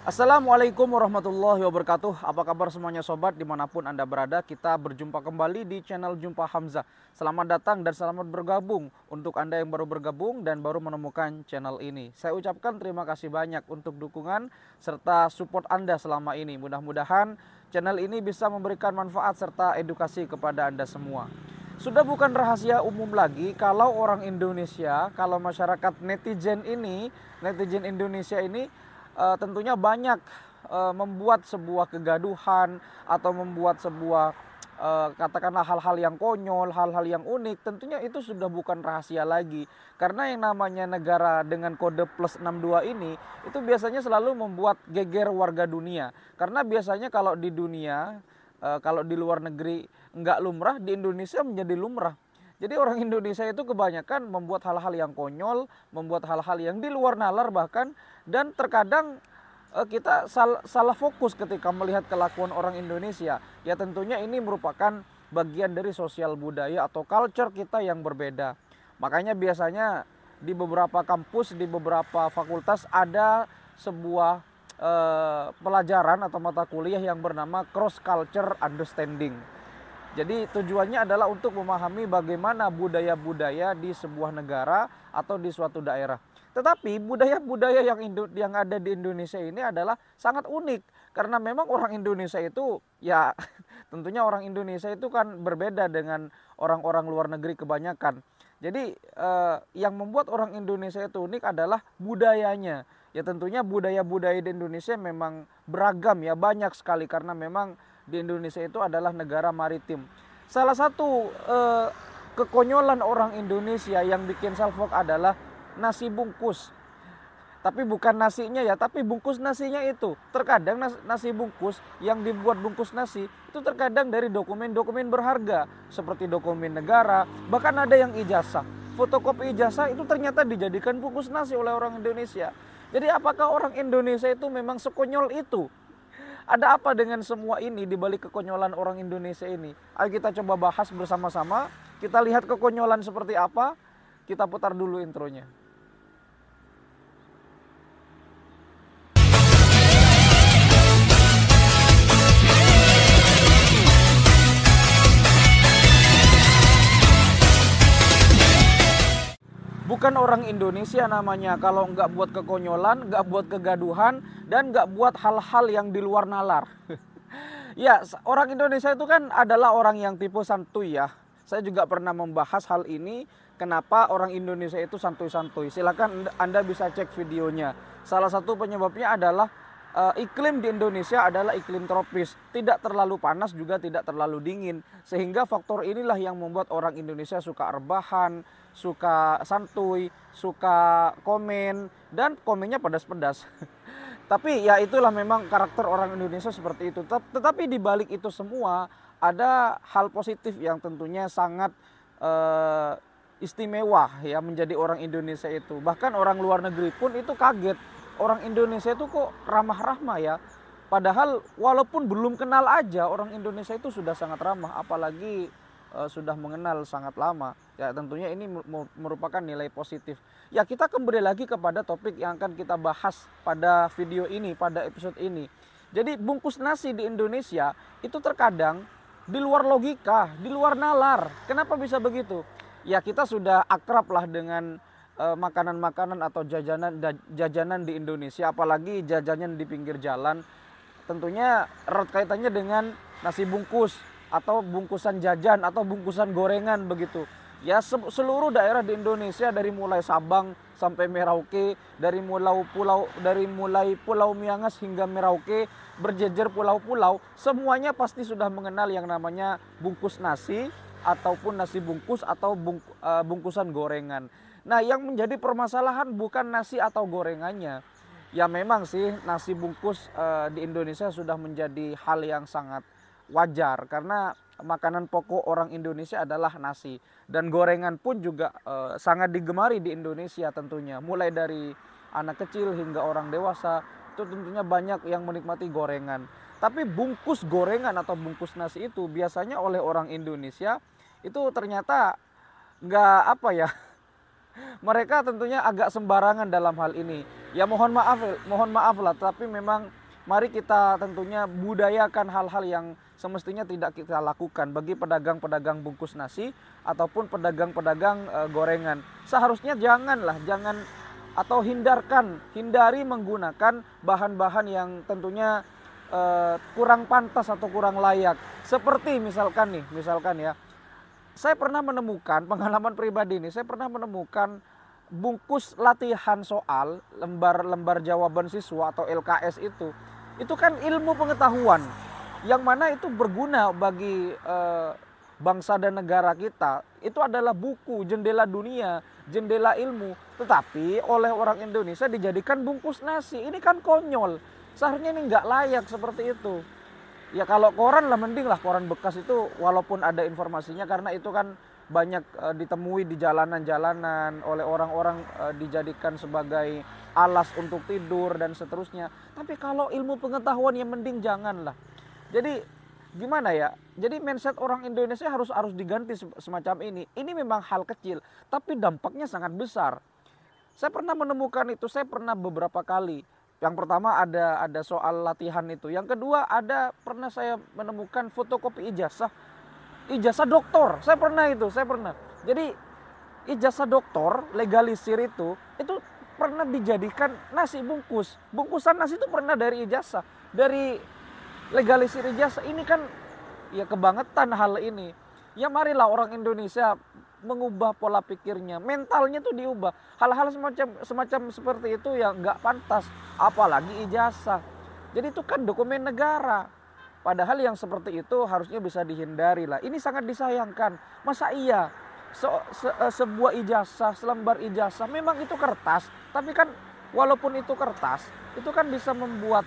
Assalamualaikum warahmatullahi wabarakatuh. Apa kabar semuanya sobat dimanapun Anda berada. Kita berjumpa kembali di channel Jumpa Hamzah. Selamat datang dan selamat bergabung untuk Anda yang baru bergabung dan baru menemukan channel ini. Saya ucapkan terima kasih banyak untuk dukungan serta support Anda selama ini. Mudah-mudahan channel ini bisa memberikan manfaat serta edukasi kepada Anda semua. Sudah bukan rahasia umum lagi kalau orang Indonesia, kalau masyarakat netizen Indonesia ini tentunya banyak membuat sebuah kegaduhan atau membuat sebuah katakanlah hal-hal yang konyol, hal-hal yang unik. Tentunya itu sudah bukan rahasia lagi, karena yang namanya negara dengan kode +62 ini itu biasanya selalu membuat geger warga dunia. Karena biasanya kalau di dunia, kalau di luar negeri nggak lumrah, di Indonesia menjadi lumrah. Jadi orang Indonesia itu kebanyakan membuat hal-hal yang konyol, membuat hal-hal yang di luar nalar bahkan, dan terkadang kita salah fokus ketika melihat kelakuan orang Indonesia. Ya tentunya ini merupakan bagian dari sosial budaya atau culture kita yang berbeda. Makanya biasanya di beberapa kampus, di beberapa fakultas ada sebuah pelajaran atau mata kuliah yang bernama Cross Culture Understanding. Jadi tujuannya adalah untuk memahami bagaimana budaya-budaya di sebuah negara atau di suatu daerah. Tetapi budaya-budaya yang ada di Indonesia ini adalah sangat unik. Karena memang orang Indonesia itu ya tentunya orang Indonesia itu kan berbeda dengan orang-orang luar negeri kebanyakan. Jadi yang membuat orang Indonesia itu unik adalah budayanya. Ya tentunya budaya-budaya di Indonesia memang beragam ya, banyak sekali karena memang di Indonesia itu adalah negara maritim. Salah satu kekonyolan orang Indonesia yang bikin salfok adalah nasi bungkus. Tapi bukan nasinya ya, tapi bungkus nasinya itu. Terkadang nasi bungkus yang dibuat bungkus nasi itu terkadang dari dokumen-dokumen berharga seperti dokumen negara, bahkan ada yang ijazah. Fotokopi ijazah itu ternyata dijadikan bungkus nasi oleh orang Indonesia. Jadi apakah orang Indonesia itu memang sekonyol itu? Ada apa dengan semua ini di balik kekonyolan orang Indonesia ini? Ayo kita coba bahas bersama-sama. Kita lihat kekonyolan seperti apa. Kita putar dulu intronya. Bukan orang Indonesia namanya kalau nggak buat kekonyolan, nggak buat kegaduhan, dan nggak buat hal-hal yang di luar nalar. Ya, orang Indonesia itu kan adalah orang yang tipe santuy ya. Saya juga pernah membahas hal ini, kenapa orang Indonesia itu santuy-santuy. Silakan Anda bisa cek videonya. Salah satu penyebabnya adalah iklim di Indonesia adalah iklim tropis. Tidak terlalu panas juga tidak terlalu dingin. Sehingga faktor inilah yang membuat orang Indonesia suka rebahan, suka santuy, suka komen, dan komennya pedas-pedas. Tapi ya itulah memang karakter orang Indonesia seperti itu. Tetapi di balik itu semua ada hal positif yang tentunya sangat istimewa ya menjadi orang Indonesia itu. Bahkan orang luar negeri pun itu kaget. Orang Indonesia itu kok ramah-ramah ya. Padahal walaupun belum kenal aja orang Indonesia itu sudah sangat ramah. Apalagi sudah mengenal sangat lama. Ya tentunya ini merupakan nilai positif. Ya kita kembali lagi kepada topik yang akan kita bahas pada video ini, pada episode ini. Jadi bungkus nasi di Indonesia itu terkadang di luar logika, di luar nalar. Kenapa bisa begitu? Ya kita sudah akrab lah dengan makanan-makanan atau jajanan di Indonesia, apalagi jajanan di pinggir jalan. Tentunya erat kaitannya dengan nasi bungkus atau bungkusan jajan atau bungkusan gorengan begitu. Ya seluruh daerah di Indonesia dari mulai Sabang sampai Merauke, dari mulai Pulau Miangas hingga Merauke, berjejer pulau-pulau, semuanya pasti sudah mengenal yang namanya bungkus nasi ataupun nasi bungkus atau bungkusan gorengan. Nah, yang menjadi permasalahan bukan nasi atau gorengannya. Ya memang sih nasi bungkus di Indonesia sudah menjadi hal yang sangat wajar karena makanan pokok orang Indonesia adalah nasi, dan gorengan pun juga sangat digemari di Indonesia tentunya. Mulai dari anak kecil hingga orang dewasa itu tentunya banyak yang menikmati gorengan. Tapi bungkus gorengan atau bungkus nasi itu biasanya oleh orang Indonesia itu ternyata nggak apa ya, Mereka tentunya agak sembarangan dalam hal ini. Ya mohon maaf lah, tapi memang mari kita tentunya budayakan hal-hal yang semestinya tidak kita lakukan bagi pedagang-pedagang bungkus nasi ataupun pedagang-pedagang gorengan. Seharusnya jangan atau hindari menggunakan bahan-bahan yang tentunya kurang pantas atau kurang layak. Seperti misalkan ya, saya pernah menemukan pengalaman pribadi ini, saya pernah menemukan bungkus latihan soal lembar jawaban siswa atau LKS itu kan ilmu pengetahuan yang mana itu berguna bagi bangsa dan negara kita. Itu adalah buku jendela dunia, jendela ilmu, tetapi oleh orang Indonesia dijadikan bungkus nasi. Ini kan konyol, seharusnya ini nggak layak seperti itu. Ya kalau koran lah mending lah, koran bekas itu walaupun ada informasinya, karena itu kan banyak ditemui di jalanan-jalanan oleh orang-orang, dijadikan sebagai alas untuk tidur dan seterusnya. Tapi kalau ilmu pengetahuan ya mending janganlah. Jadi gimana ya? Jadi mindset orang Indonesia harus diganti semacam ini. Ini memang hal kecil, tapi dampaknya sangat besar. Saya pernah menemukan itu, saya pernah beberapa kali. Yang pertama ada soal latihan itu. Yang kedua pernah saya menemukan fotokopi ijazah doktor. Saya pernah. Jadi ijazah doktor legalisir itu pernah dijadikan nasi bungkus. Bungkusan nasi itu pernah dari ijazah, dari legalisir ijazah. Ini kan ya kebangetan hal ini. Ya marilah orang Indonesia mengubah pola pikirnya, mentalnya tuh diubah. Hal-hal semacam seperti itu ya nggak pantas, apalagi ijazah. Jadi itu kan dokumen negara. Padahal yang seperti itu harusnya bisa dihindari lah. Ini sangat disayangkan. Masa iya sebuah ijazah, selembar ijazah, memang itu kertas, tapi kan walaupun itu kertas, itu kan bisa membuat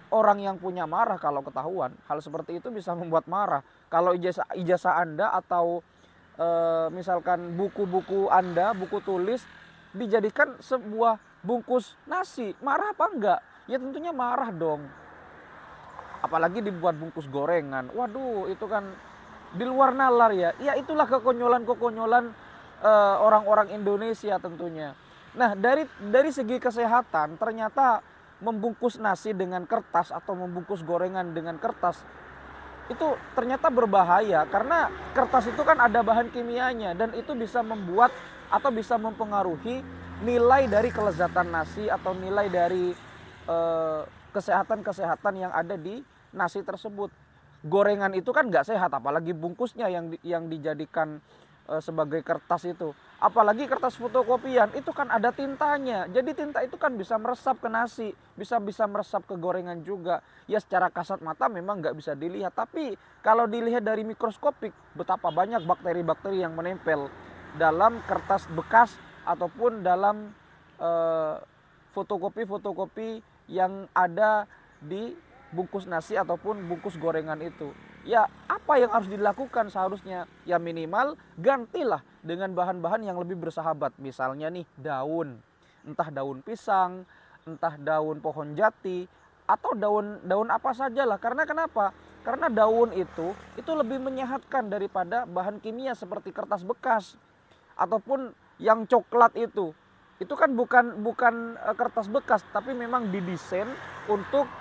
orang yang punya marah kalau ketahuan. Hal seperti itu bisa membuat marah. Kalau ijazah Anda atau misalkan buku-buku Anda, buku tulis dijadikan sebuah bungkus nasi, marah apa enggak? Ya tentunya marah dong. Apalagi dibuat bungkus gorengan. Waduh, itu kan di luar nalar ya. Ya itulah kekonyolan orang-orang Indonesia tentunya. Nah, dari segi kesehatan ternyata membungkus nasi dengan kertas atau membungkus gorengan dengan kertas itu ternyata berbahaya, karena kertas itu kan ada bahan kimianya dan itu bisa membuat atau bisa mempengaruhi nilai dari kelezatan nasi atau nilai dari kesehatan yang ada di nasi tersebut. Gorengan itu kan nggak sehat, apalagi bungkusnya yang dijadikan sebagai kertas itu. Apalagi kertas fotokopian itu kan ada tintanya. Jadi tinta itu kan bisa meresap ke nasi, bisa meresap ke gorengan juga. Ya secara kasat mata memang nggak bisa dilihat, tapi kalau dilihat dari mikroskopik betapa banyak bakteri-bakteri yang menempel dalam kertas bekas ataupun dalam fotokopi yang ada di bungkus nasi ataupun bungkus gorengan itu. Ya apa yang harus dilakukan seharusnya? Ya minimal gantilah dengan bahan-bahan yang lebih bersahabat. Misalnya nih daun, entah daun pisang, entah daun pohon jati, atau daun apa sajalah. Karena kenapa? Karena daun itu lebih menyehatkan daripada bahan kimia seperti kertas bekas ataupun yang coklat itu. Itu kan bukan kertas bekas, tapi memang didesain untuk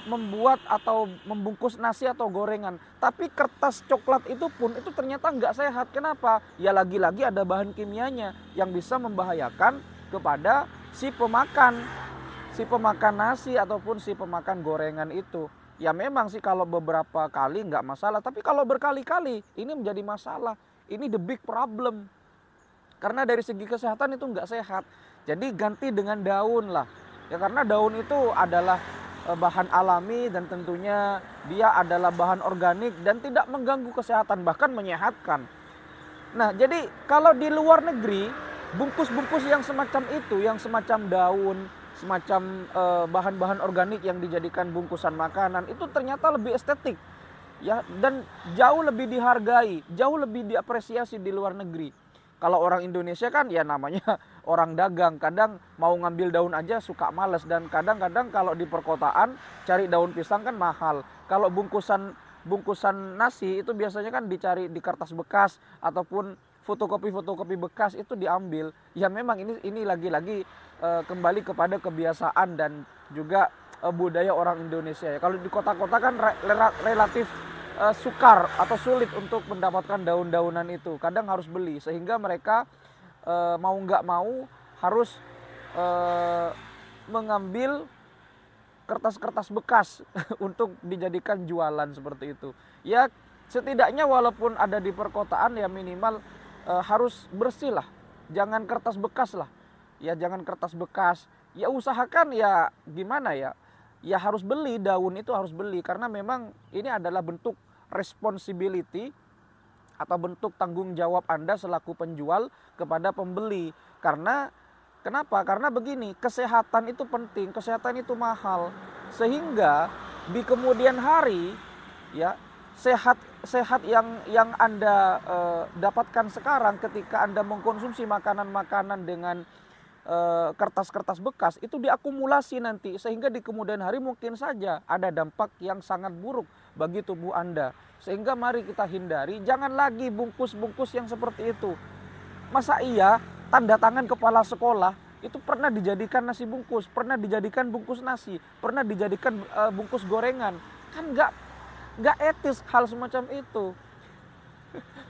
membuat atau membungkus nasi atau gorengan. Tapi kertas coklat itu pun itu ternyata nggak sehat. Kenapa? Ya lagi-lagi ada bahan kimianya yang bisa membahayakan kepada si pemakan nasi ataupun si pemakan gorengan itu. Ya memang sih kalau beberapa kali nggak masalah, tapi kalau berkali-kali ini menjadi masalah. Ini the big problem. Karena dari segi kesehatan itu nggak sehat. Jadi ganti dengan daun lah. Ya karena daun itu adalah bahan alami dan tentunya dia adalah bahan organik dan tidak mengganggu kesehatan, bahkan menyehatkan. Nah jadi kalau di luar negeri bungkus-bungkus yang semacam itu, yang semacam daun, semacam bahan-bahan organik yang dijadikan bungkusan makanan itu ternyata lebih estetik. Ya dan jauh lebih dihargai, jauh lebih diapresiasi di luar negeri. Kalau orang Indonesia kan ya namanya orang dagang, kadang mau ngambil daun aja suka males, dan kadang-kadang kalau di perkotaan cari daun pisang kan mahal. Kalau bungkusan nasi itu biasanya kan dicari di kertas bekas ataupun fotokopi bekas itu diambil. Ya memang ini lagi-lagi kembali kepada kebiasaan dan juga budaya orang Indonesia ya. Kalau di kota-kota kan relatif sukar atau sulit untuk mendapatkan daun-daunan itu. Kadang harus beli, sehingga mereka mau nggak mau harus mengambil kertas-kertas bekas untuk dijadikan jualan seperti itu. Ya setidaknya walaupun ada di perkotaan ya minimal harus bersih lah. Jangan kertas bekas lah. Ya jangan kertas bekas. Ya usahakan ya gimana ya. Ya harus beli, daun itu harus beli, karena memang ini adalah bentuk responsibility atau bentuk tanggung jawab Anda selaku penjual kepada pembeli. Karena kenapa? Karena begini, kesehatan itu penting, kesehatan itu mahal. Sehingga di kemudian hari ya sehat yang Anda dapatkan sekarang ketika Anda mengkonsumsi makanan-makanan dengan kertas-kertas bekas itu diakumulasi nanti, sehingga di kemudian hari mungkin saja ada dampak yang sangat buruk bagi tubuh Anda. Sehingga mari kita hindari, jangan lagi bungkus-bungkus yang seperti itu. Masa iya tanda tangan kepala sekolah itu pernah dijadikan nasi bungkus, pernah dijadikan bungkus nasi, pernah dijadikan bungkus gorengan? Kan nggak etis hal semacam itu.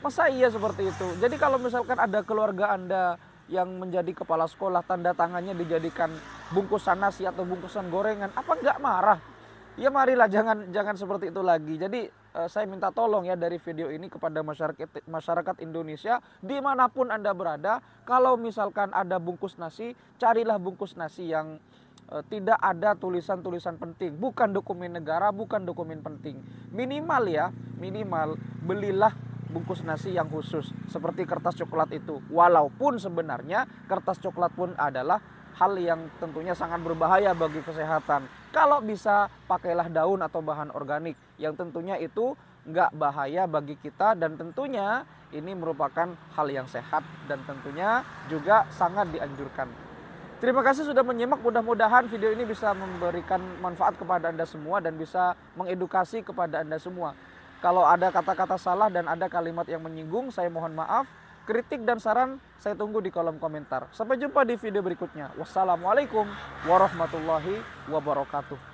Masa iya seperti itu? Jadi kalau misalkan ada keluarga Anda yang menjadi kepala sekolah, tanda tangannya dijadikan bungkusan nasi atau bungkusan gorengan, apa nggak marah? Ya marilah jangan seperti itu lagi. Jadi saya minta tolong ya dari video ini kepada masyarakat Indonesia dimanapun Anda berada, kalau misalkan ada bungkus nasi, carilah bungkus nasi yang tidak ada tulisan-tulisan penting, bukan dokumen negara, bukan dokumen penting. Minimal belilah bungkus nasi yang khusus seperti kertas coklat itu. Walaupun sebenarnya kertas coklat pun adalah hal yang tentunya sangat berbahaya bagi kesehatan. Kalau bisa pakailah daun atau bahan organik yang tentunya itu nggak bahaya bagi kita, dan tentunya ini merupakan hal yang sehat dan tentunya juga sangat dianjurkan. Terima kasih sudah menyimak, mudah-mudahan video ini bisa memberikan manfaat kepada Anda semua dan bisa mengedukasi kepada Anda semua. Kalau ada kata-kata salah dan ada kalimat yang menyinggung, saya mohon maaf. Kritik dan saran saya tunggu di kolom komentar. Sampai jumpa di video berikutnya. Wassalamualaikum warahmatullahi wabarakatuh.